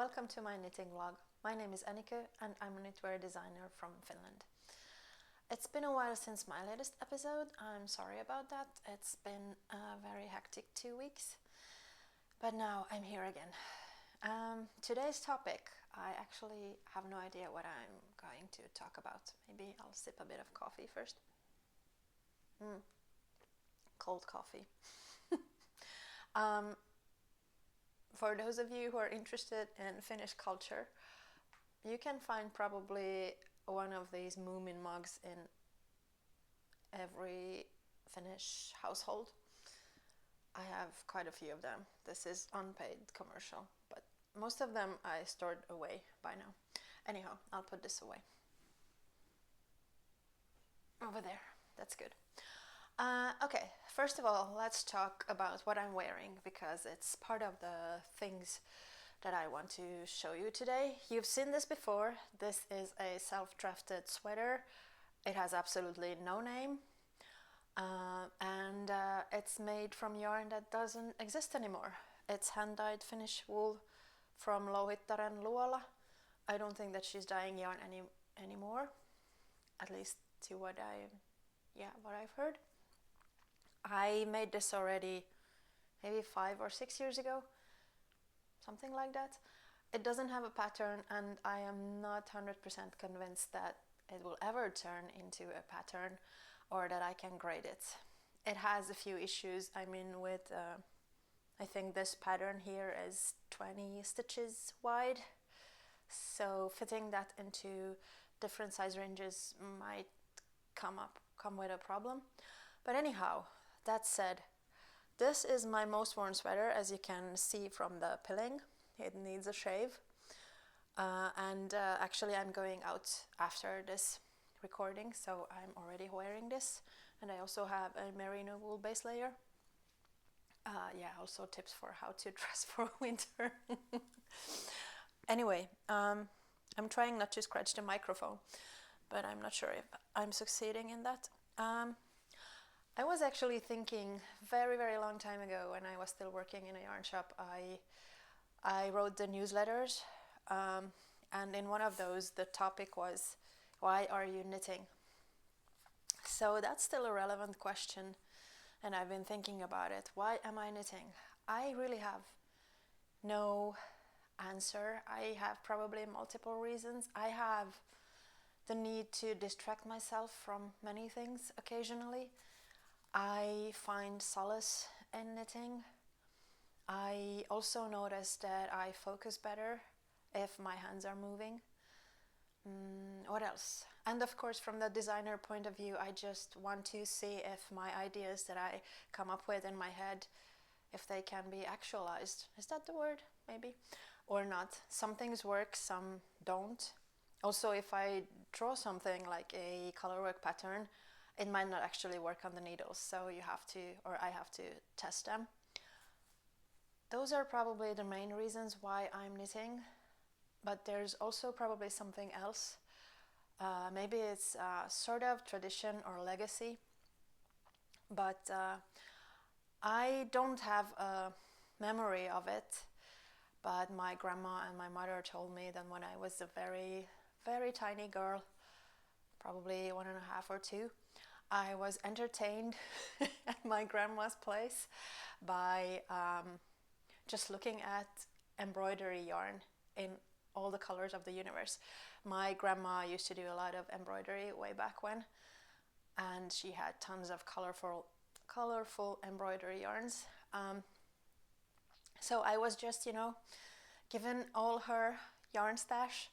welcome to my knitting vlog. My name is Annika and I'm a knitwear designer from Finland. It's been a while since my latest episode. I'm sorry about that. It's been a very hectic 2 weeks, but now I'm here again. Today's topic, I actually have no idea what I'm going to talk about. Maybe I'll sip a bit of coffee first. Cold coffee. For those of you who are interested in Finnish culture, you can find probably one of these Moomin mugs in every Finnish household. I have quite a few of them. This is unpaid commercial, but most of them I stored away by now. Anyhow, I'll put this away. Over there, that's good. Okay, first of all, let's talk about what I'm wearing because it's part of the things that I want to show you today. You've seen this before. This is a self-drafted sweater. It has absolutely no name. And it's made from yarn that doesn't exist anymore. It's hand-dyed Finnish wool from Louhittaren Luola. I don't think that she's dyeing yarn anymore, at least to what I've heard. I made this already maybe 5 or 6 years ago, something like that. It doesn't have a pattern and I am not 100% convinced that it will ever turn into a pattern or that I can grade it. It has a few issues. I mean, with I think this pattern here is 20 stitches wide, so fitting that into different size ranges might come with a problem. But anyhow, that said, this is my most worn sweater, as you can see from the pilling. It needs a shave. Actually I'm going out after this recording, so I'm already wearing this. And I also have a Merino wool base layer. Also tips for how to dress for winter. Anyway, I'm trying not to scratch the microphone, but I'm not sure if I'm succeeding in that. I was actually thinking very, very long time ago when I was still working in a yarn shop, I wrote the newsletters, and in one of those the topic was, why are you knitting? So that's still a relevant question and I've been thinking about it. Why am I knitting? I really have no answer. I have probably multiple reasons. I have the need to distract myself from many things occasionally. I find solace in knitting. I also notice that I focus better if my hands are moving. What else? And of course, from the designer point of view, I just want to see if my ideas that I come up with in my head, if they can be actualized. Is that the word? Maybe. Or not. Some things work, some don't. Also, if I draw something like a colorwork pattern, it might not actually work on the needles, so I have to test them. Those are probably the main reasons why I'm knitting, but there's also probably something else. Maybe it's sort of tradition or legacy, but I don't have a memory of it, but my grandma and my mother told me that when I was a very, very tiny girl, probably 1.5 or 2, I was entertained at my grandma's place by just looking at embroidery yarn in all the colors of the universe. My grandma used to do a lot of embroidery way back when, and she had tons of colorful embroidery yarns. So I was just, given all her yarn stash,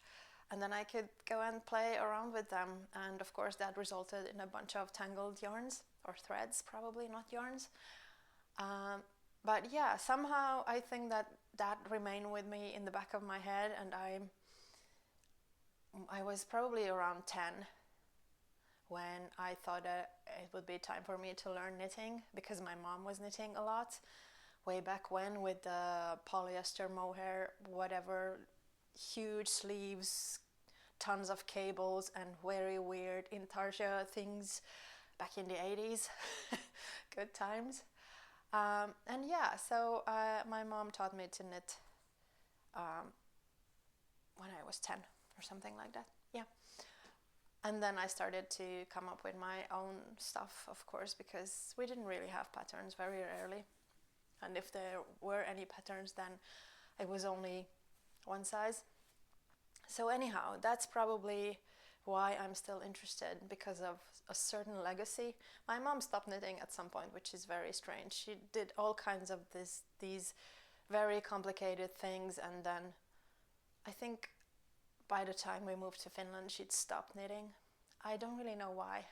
and then I could go and play around with them. And of course that resulted in a bunch of tangled yarns, or threads probably, not yarns. But yeah, somehow I think that remained with me in the back of my head, and I was probably around 10 when I thought that it would be time for me to learn knitting, because my mom was knitting a lot way back when with the polyester mohair, whatever, huge sleeves, tons of cables, and very weird intarsia things back in the 80s. Good times. So my mom taught me to knit when I was 10 or something like that. Yeah. And then I started to come up with my own stuff, of course, because we didn't really have patterns very rarely. And if there were any patterns, then it was only one size. So anyhow, that's probably why I'm still interested, because of a certain legacy. My mom stopped knitting at some point, which is very strange. She did all kinds of these very complicated things, and then I think by the time we moved to Finland, she'd stopped knitting. I don't really know why.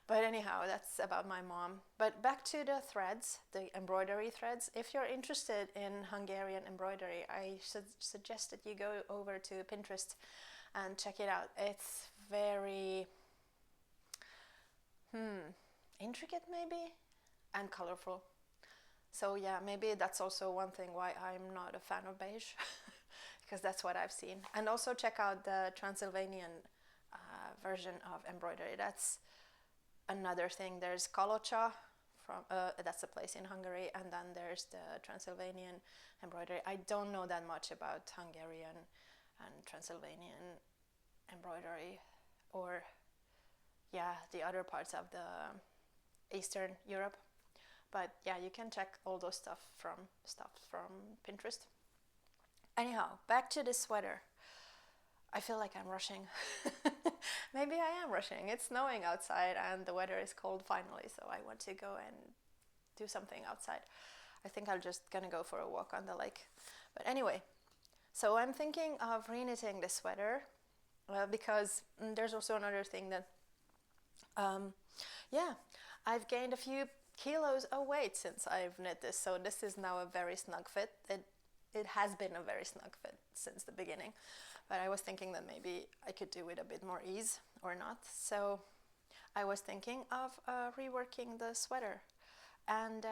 But anyhow, that's about my mom. But back to the threads, the embroidery threads. If you're interested in Hungarian embroidery, I suggest that you go over to Pinterest and check it out. It's very intricate maybe, and colorful. So yeah, maybe that's also one thing why I'm not a fan of beige, because that's what I've seen. And also check out the Transylvanian version of embroidery. That's another thing. There's Kalocsa, from that's a place in Hungary, and then there's the Transylvanian embroidery. I don't know that much about Hungarian and Transylvanian embroidery, or the other parts of the Eastern Europe. But yeah, you can check all those stuff from Pinterest. Anyhow, back to the sweater. I feel like I'm rushing. Maybe I am rushing. It's snowing outside and the weather is cold finally, so I want to go and do something outside. I think I'm just gonna go for a walk on the lake. But anyway, so I'm thinking of reknitting the sweater, because there's also another thing that, I've gained a few kilos of weight since I've knit this, so this is now a very snug fit. It has been a very snug fit since the beginning, but I was thinking that maybe I could do it a bit more ease or not. So I was thinking of reworking the sweater, and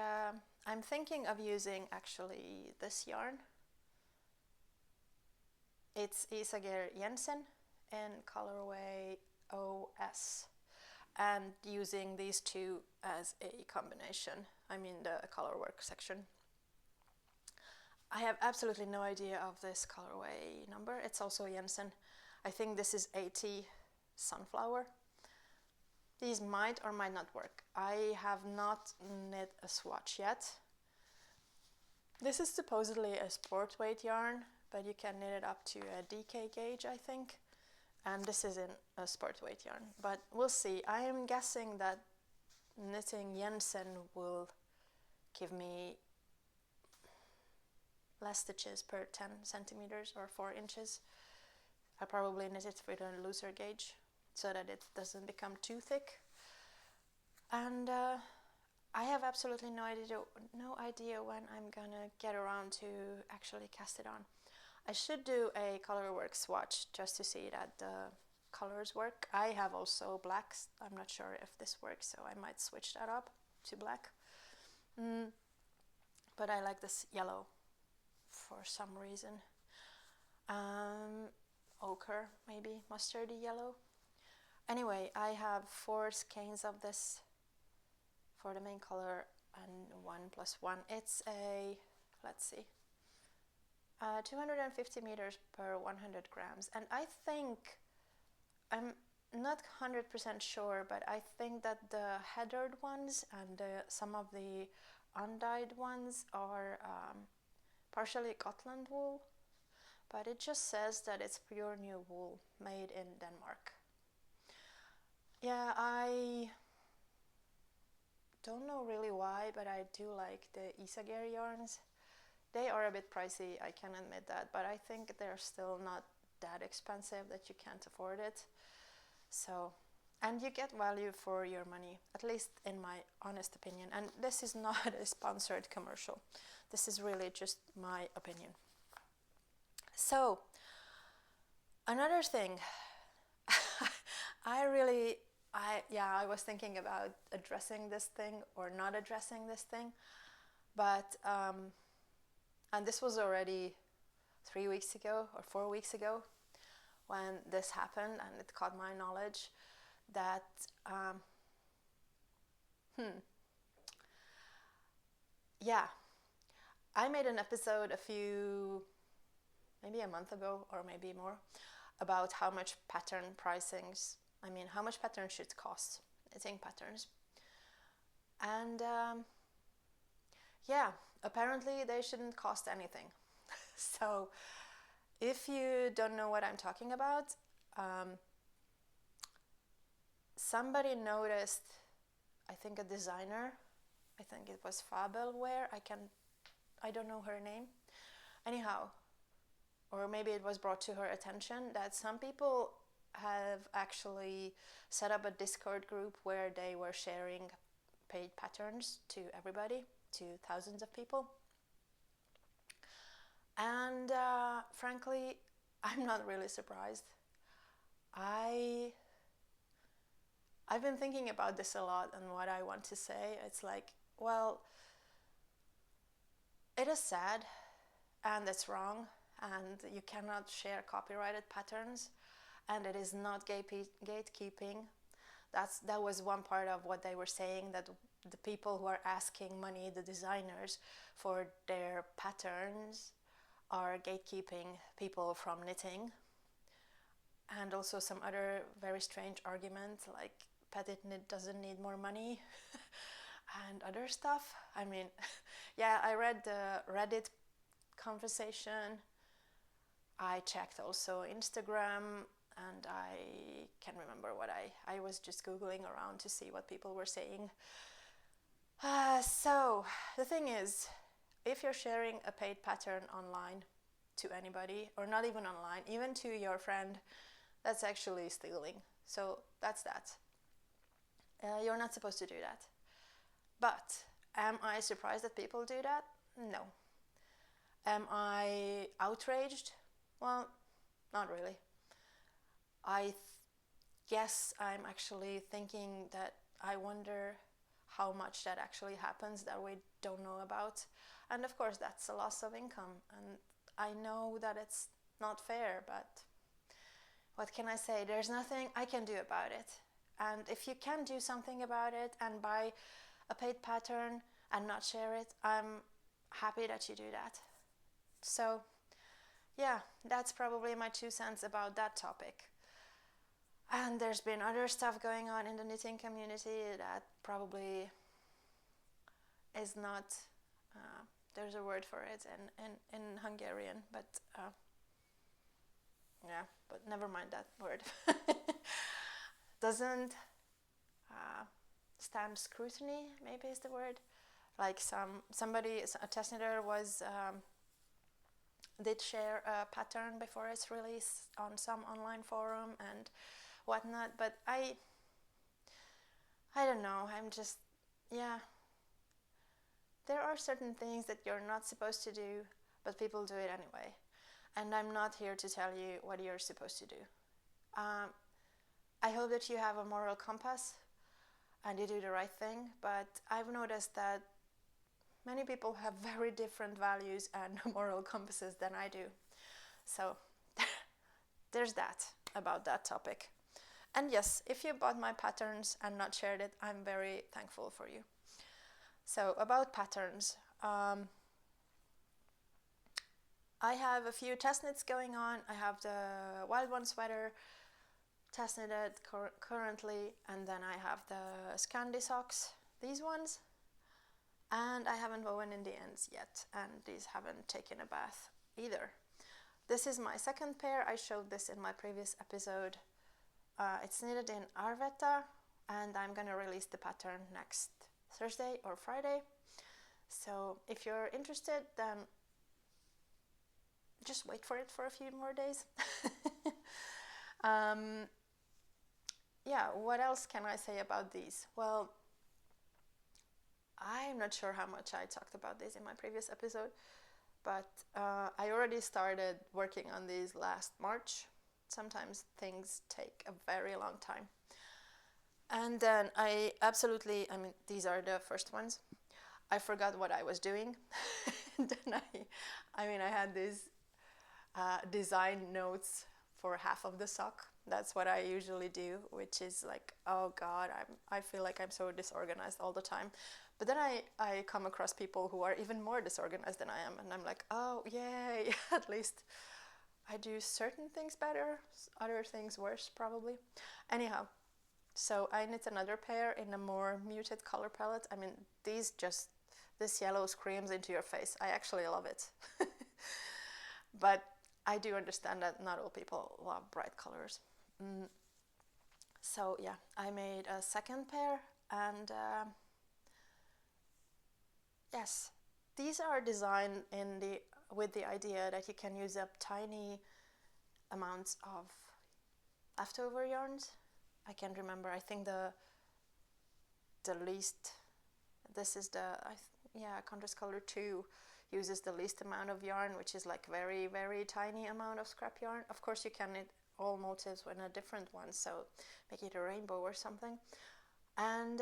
I'm thinking of using actually this yarn. It's Isager Jensen in colorway OS, and using these two as a combination. I mean the colorwork section. I have absolutely no idea of this colorway number. It's also Jensen. I think this is 80 Sunflower. These might or might not work. I have not knit a swatch yet. This is supposedly a sport weight yarn, but you can knit it up to a DK gauge, I think. And this isn't a sport weight yarn, but we'll see. I am guessing that knitting Jensen will give me less stitches per 10 centimeters or 4 inches. I probably knit it with a looser gauge so that it doesn't become too thick. And I have absolutely no idea when I'm gonna get around to actually cast it on. I should do a colorwork swatch just to see that the colors work. I have also blacks. I'm not sure if this works, so I might switch that up to black. But I like this yellow for some reason. Ochre, maybe mustardy yellow. Anyway, I have 4 skeins of this for the main color and 1 plus 1. It's a, let's see, 250 meters per 100 grams. And I think, I'm not 100% sure, but I think that the heathered ones and some of the undyed ones are partially Gotland wool, but it just says that it's pure new wool made in Denmark. Yeah, I don't know really why, but I do like the Isager yarns. They are a bit pricey, I can admit that, but I think they're still not that expensive that you can't afford it. So, and you get value for your money, at least in my honest opinion. And this is not a sponsored commercial. This is really just my opinion. So, another thing, I was thinking about addressing this thing or not addressing this thing, but, and this was already 3 weeks ago or 4 weeks ago when this happened, and it caught my knowledge that, I made an episode a few maybe a month ago or maybe more, about how much how much pattern should cost, knitting patterns. And yeah, apparently they shouldn't cost anything. So if you don't know what I'm talking about, somebody noticed, I think a designer, I think it was Fabelware, I don't know her name. Anyhow, or maybe it was brought to her attention that some people have actually set up a Discord group where they were sharing paid patterns to everybody, to thousands of people. And frankly, I'm not really surprised. I've been thinking about this a lot and what I want to say. It's like, well, it is sad and it's wrong, and you cannot share copyrighted patterns, and it is not gatekeeping. That was one part of what they were saying, that the people who are asking money, the designers, for their patterns are gatekeeping people from knitting. And also some other very strange argument, like Petit Knit doesn't need more money and other stuff. I mean, yeah, I read the Reddit conversation. I checked also Instagram, and I can't remember what I was just Googling around to see what people were saying. So the thing is, if you're sharing a paid pattern online to anybody, or not even online, even to your friend, that's actually stealing. So that's that. You're not supposed to do that. But am I surprised that people do that? No. Am I outraged? Well, not really. I guess I'm actually thinking that I wonder how much that actually happens that we don't know about. And of course, that's a loss of income. And I know that it's not fair, but what can I say? There's nothing I can do about it. And if you can do something about it and buy a paid pattern and not share it, I'm happy that you do that. So yeah, that's probably my 2 cents about that topic. And there's been other stuff going on in the knitting community that probably is not, there's a word for it in Hungarian, but yeah, but never mind that word. Doesn't stand scrutiny, maybe is the word. Like somebody, a test knitter did share a pattern before its release on some online forum and whatnot, but I don't know, I'm just, yeah. There are certain things that you're not supposed to do, but people do it anyway. And I'm not here to tell you what you're supposed to do. I hope that you have a moral compass and you do the right thing, but I've noticed that many people have very different values and moral compasses than I do. So there's that about that topic. And yes, if you bought my patterns and not shared it, I'm very thankful for you. So about patterns, I have a few test knits going on. I have the Wild One sweater test knitted currently, and then I have the Scandi socks, these ones, and I haven't woven in the ends yet, and these haven't taken a bath either. This is my second pair. I showed this in my previous episode. It's knitted in Arvetta, and I'm gonna release the pattern next Thursday or Friday. So if you're interested, then just wait for it for a few more days. Yeah, what else can I say about these? Well, I'm not sure how much I talked about this in my previous episode, but I already started working on these last March. Sometimes things take a very long time. And then these are the first ones. I forgot what I was doing. Then I had these design notes for half of the sock. That's what I usually do, which is like, oh God, I feel like I'm so disorganized all the time. But then I come across people who are even more disorganized than I am, and I'm like, oh yay, at least I do certain things better, other things worse probably. Anyhow, so I knit another pair in a more muted color palette. I mean, this yellow screams into your face. I actually love it. But I do understand that not all people love bright colors. So yeah, I made a second pair, and yes, these are designed with the idea that you can use up tiny amounts of leftover yarns. I can't remember. I think the least, this is contrast color 2 uses the least amount of yarn, which is like very, very tiny amount of scrap yarn. Of course, you can knit all motifs in a different one, so make it a rainbow or something. And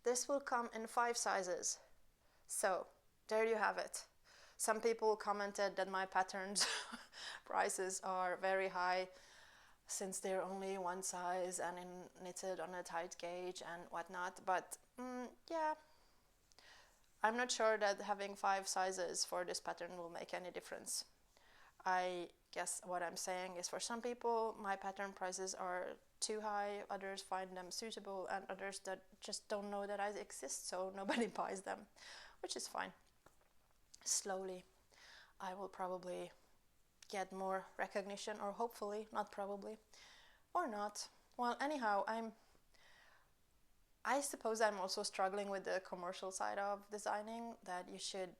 this will come in 5 sizes. So there you have it. Some people commented that my patterns prices are very high since they're only one size and knitted on a tight gauge and whatnot, but yeah, I'm not sure that having 5 sizes for this pattern will make any difference. I guess what I'm saying is, for some people my pattern prices are too high, others find them suitable, and others that just don't know that I exist, so nobody buys them, which is fine. Slowly I will probably get more recognition, or hopefully, not probably, or not. Well, anyhow, I suppose I'm also struggling with the commercial side of designing, that you should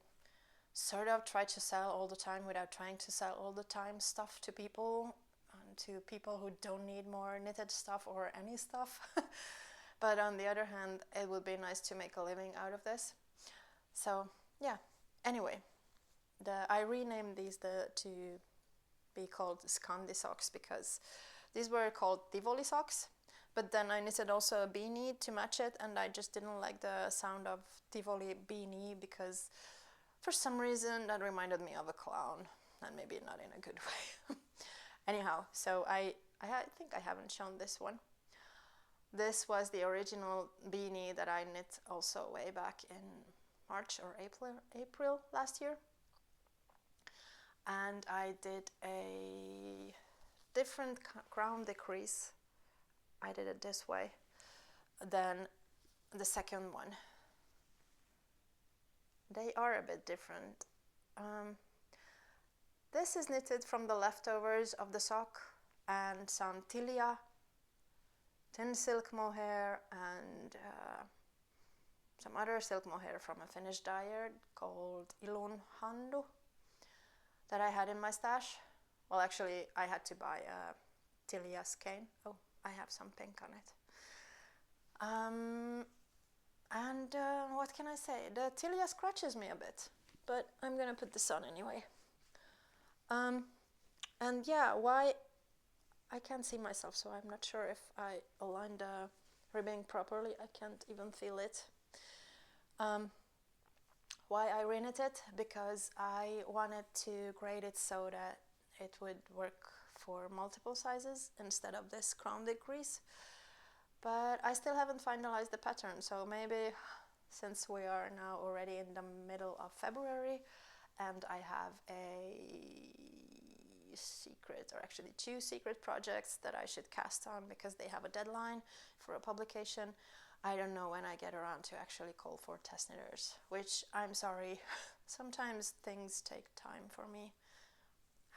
sort of try to sell all the time without trying to sell all the time stuff to people, and to people who don't need more knitted stuff or any stuff. But on the other hand, it would be nice to make a living out of this. So yeah, anyway, I renamed these to be called Scandi socks, because these were called Tivoli socks, but then I knitted also a beanie to match it, and I just didn't like the sound of Tivoli beanie because for some reason that reminded me of a clown, and maybe not in a good way. Anyhow, so I think I haven't shown this one. This was the original beanie that I knit also way back in March or April last year. And I did a different crown decrease. I did it this way than the second one. They are a bit different. This is knitted from the leftovers of the sock and some tilia, tin silk mohair, and some other silk mohair from a Finnish dyer called Ilun Handu that I had in my stash. Well, actually, I had to buy a tilia skein. Oh, I have some pink on it. And what can I say? The tilia scratches me a bit, but I'm gonna put this on anyway. And yeah, why? I can't see myself, so I'm not sure if I aligned the ribbing properly. I can't even feel it. Why I reknit it? Because I wanted to grade it so that it would work for multiple sizes instead of this crown decrease. But I still haven't finalized the pattern, so maybe, since we are now already in the middle of February and I have actually 2 secret projects that I should cast on because they have a deadline for a publication, I don't know when I get around to actually call for test knitters, which I'm sorry, sometimes things take time for me.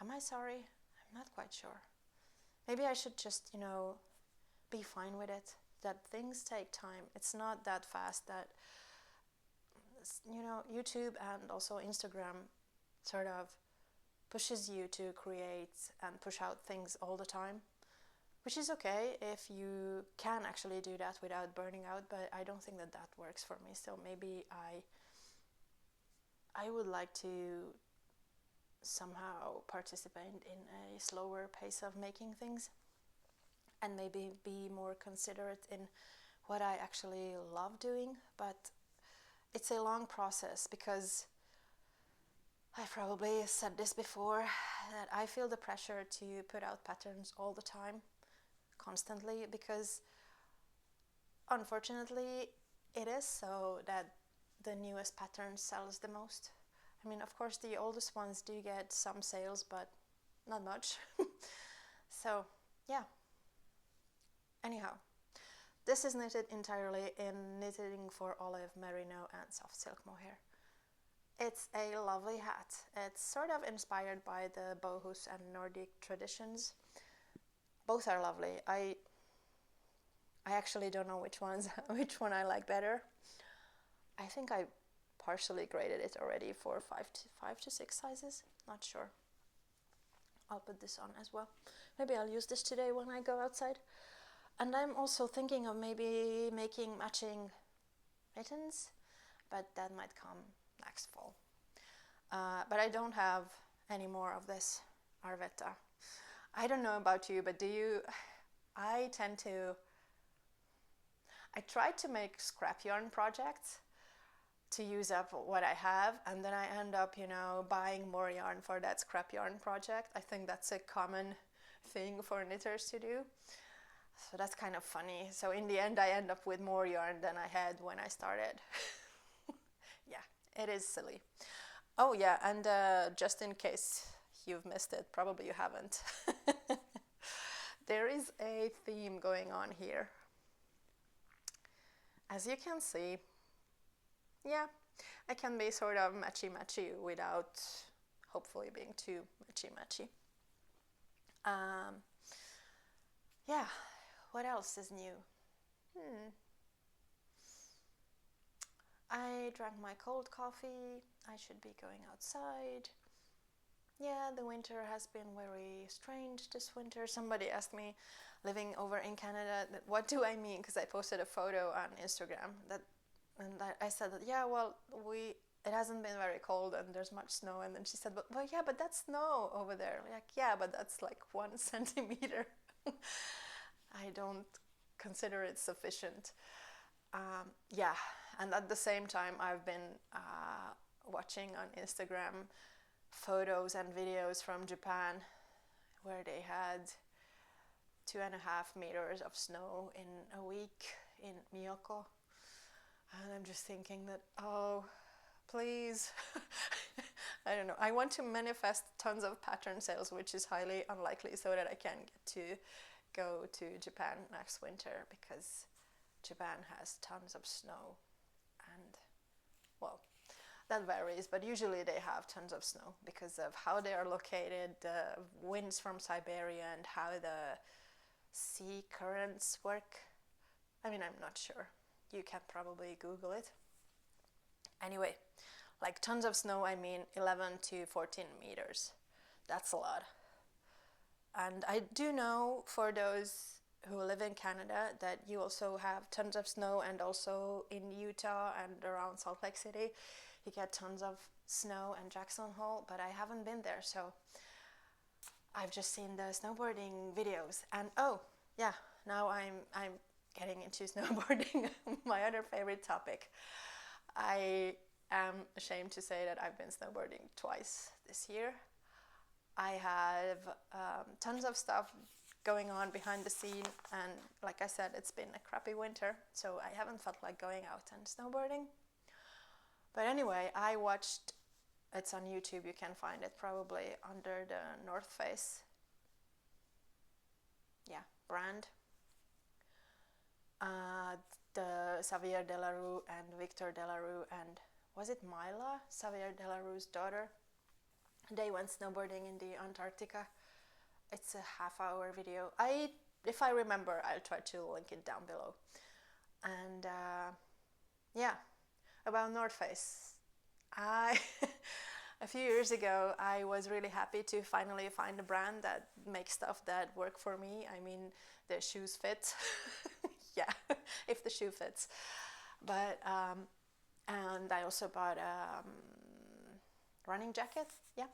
Am I sorry? I'm not quite sure. Maybe I should just, be fine with it, that things take time. It's not that fast that, YouTube and also Instagram sort of pushes you to create and push out things all the time, which is okay if you can actually do that without burning out, but I don't think that works for me. So maybe I would like to somehow participate in a slower pace of making things, and maybe be more considerate in what I actually love doing. But it's a long process, because I've probably said this before, that I feel the pressure to put out patterns all the time, constantly, because unfortunately it is so that the newest pattern sells the most. I mean, of course the oldest ones do get some sales, but not much. So yeah, anyhow, this is knitted entirely in Knitting for Olive Merino and soft silk mohair. It's a lovely hat. It's sort of inspired by the bohus and Nordic traditions. Both are lovely. I actually don't know which one I like better. I think I partially graded it already for five to six sizes. Not sure. I'll put this on as well. Maybe I'll use this today when I go outside. And I'm also thinking of maybe making matching mittens, but that might come next fall. But I don't have any more of this Arvetta. I don't know about you, but do you? I tried to make scrap yarn projects to use up what I have, and then I end up, buying more yarn for that scrap yarn project. I think that's a common thing for knitters to do. So that's kind of funny. So in the end, I end up with more yarn than I had when I started. Yeah, it is silly. Oh yeah, and just in case you've missed it, probably you haven't. There is a theme going on here. As you can see, yeah, I can be sort of matchy-matchy without hopefully being too matchy-matchy. Yeah, what else is new? I drank my cold coffee. I should be going outside. Yeah, the winter has been very strange this winter. Somebody asked me, living over in Canada, what do I mean? Because I posted a photo on Instagram I said that, yeah, well, it hasn't been very cold and there's much snow. And then she said, but yeah, but that's snow over there. Like, yeah, but that's like 1 centimeter. I don't consider it sufficient. Yeah, and at the same time, I've been watching on Instagram photos and videos from Japan where they had 2.5 meters of snow in a week in Miyako. And I'm just thinking that, oh, please. I don't know. I want to manifest tons of pattern sales, which is highly unlikely, so that I can get to go to Japan next winter, because Japan has tons of snow. And, well, that varies, but usually they have tons of snow because of how they are located, the winds from Siberia, and how the sea currents work. I mean, I'm not sure. You can probably Google it. Anyway, like tons of snow, I mean 11 to 14 meters. That's a lot. And I do know, for those who live in Canada, that you also have tons of snow, and also in Utah and around Salt Lake City you get tons of snow, and Jackson Hole, but I haven't been there, so I've just seen the snowboarding videos. And oh yeah, now I'm getting into snowboarding, my other favorite topic. I am ashamed to say that I've been snowboarding twice this year. I have tons of stuff going on behind the scene, and like I said, it's been a crappy winter, so I haven't felt like going out and snowboarding. But anyway, I watched, it's on YouTube, you can find it probably under the North Face, brand. The Xavier Delarue and Victor Delarue, and was it Myla, Xavier Delarue's daughter? They went snowboarding in the Antarctica. It's a half-hour video. If I remember, I'll try to link it down below. And yeah, about North Face. A few years ago, I was really happy to finally find a brand that makes stuff that work for me. I mean, the shoes fit. Yeah, if the shoe fits. But and I also bought a running jacket. Yeah.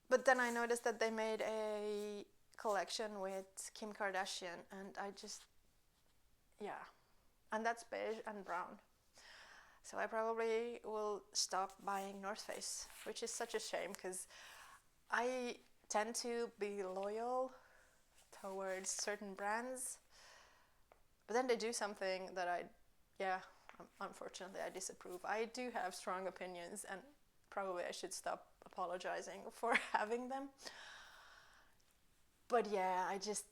But then I noticed that they made a collection with Kim Kardashian, and I just, yeah, and that's beige and brown. So I probably will stop buying North Face, which is such a shame, because I tend to be loyal towards certain brands, but then they do something that unfortunately I disapprove. I do have strong opinions, and probably I should stop apologizing for having them. But yeah, I just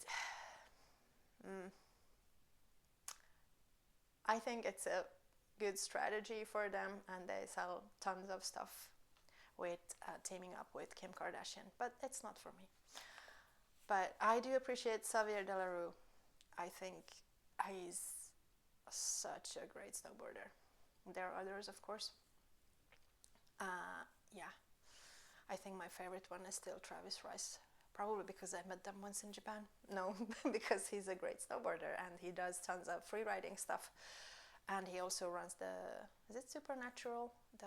I think it's a good strategy for them, and they sell tons of stuff with teaming up with Kim Kardashian, but it's not for me. But I do appreciate Xavier Delarue. I think he's such a great snowboarder. There are others, of course. Yeah, I think my favorite one is still Travis Rice. Probably because I met them once in Japan. No, because he's a great snowboarder and he does tons of free riding stuff. And he also runs the, is it Supernatural, the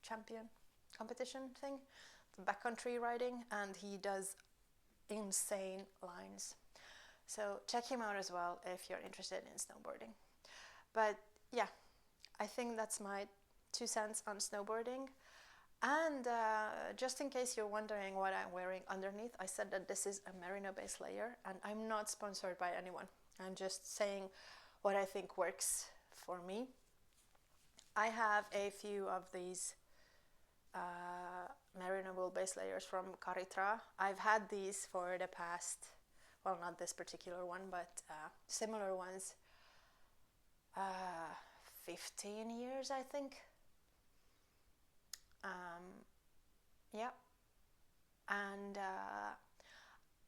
champion competition thing, the backcountry riding, and he does insane lines. So check him out as well if you're interested in snowboarding. But yeah, I think that's my 2 cents on snowboarding. And just in case you're wondering what I'm wearing underneath, I said that this is a merino base layer, and I'm not sponsored by anyone. I'm just saying what I think works for me. I have a few of these merino wool base layers from Caritra. I've had these for the past, well, not this particular one, but similar ones, 15 years, I think. Yeah, and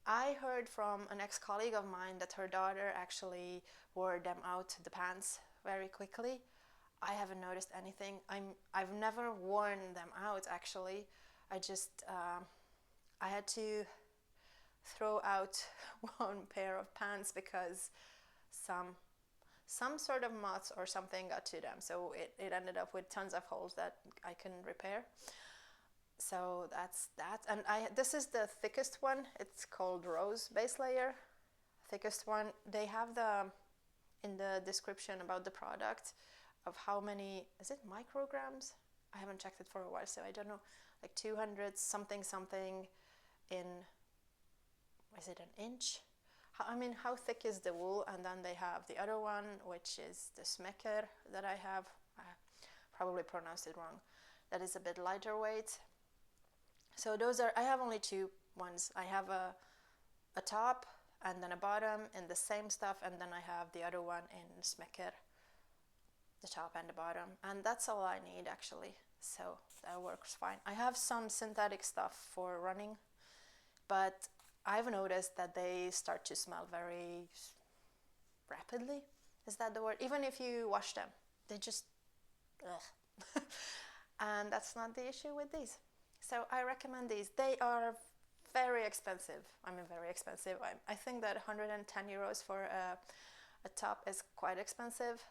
I heard from an ex-colleague of mine that her daughter actually wore them out, the pants, very quickly. I haven't noticed anything. I've never worn them out, actually. I had to throw out one pair of pants because some sort of moths or something got to them, so it ended up with tons of holes that I couldn't repair. So that's that. And this is the thickest one. It's called Rose Base Layer. Thickest one. They have in the description about the product of how many, is it micrograms? I haven't checked it for a while, so I don't know. Like 200 something in, is it an inch? How thick is the wool? And then they have the other one, which is the Smecker that I have. I probably pronounced it wrong. That is a bit lighter weight. So I have only two ones. I have a top and then a bottom in the same stuff, and then I have the other one in Smecker, the top and the bottom. And that's all I need, actually. So that works fine. I have some synthetic stuff for running, but I've noticed that they start to smell very rapidly. Is that the word? Even if you wash them, they just, ugh. And that's not the issue with these. So I recommend these. They are very expensive. Very expensive. I think that 110 euros for a top is quite expensive.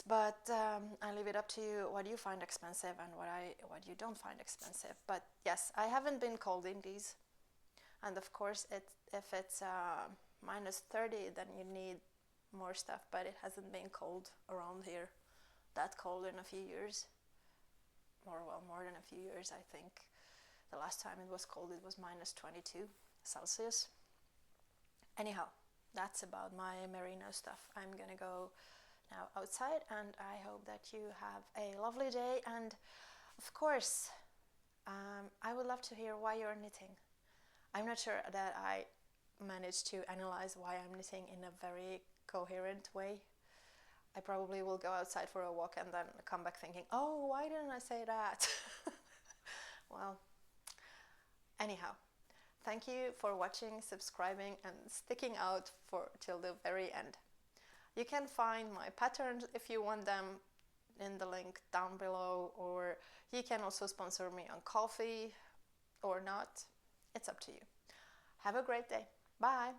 But I leave it up to you what you find expensive and what you don't find expensive. But yes, I haven't been cold in these. And of course, if it's minus 30, then you need more stuff. But it hasn't been cold around here, that cold in a few years. More than a few years, I think. The last time it was cold, it was minus 22 Celsius. Anyhow, that's about my merino stuff. I'm gonna go now outside, and I hope that you have a lovely day. And of course, I would love to hear why you're knitting. I'm not sure that I managed to analyze why I'm knitting in a very coherent way. I probably will go outside for a walk and then come back thinking, oh, why didn't I say that? Well, anyhow, thank you for watching, subscribing, and sticking out till the very end. You can find my patterns if you want them in the link down below, or you can also sponsor me on Ko-fi or not. It's up to you. Have a great day. Bye.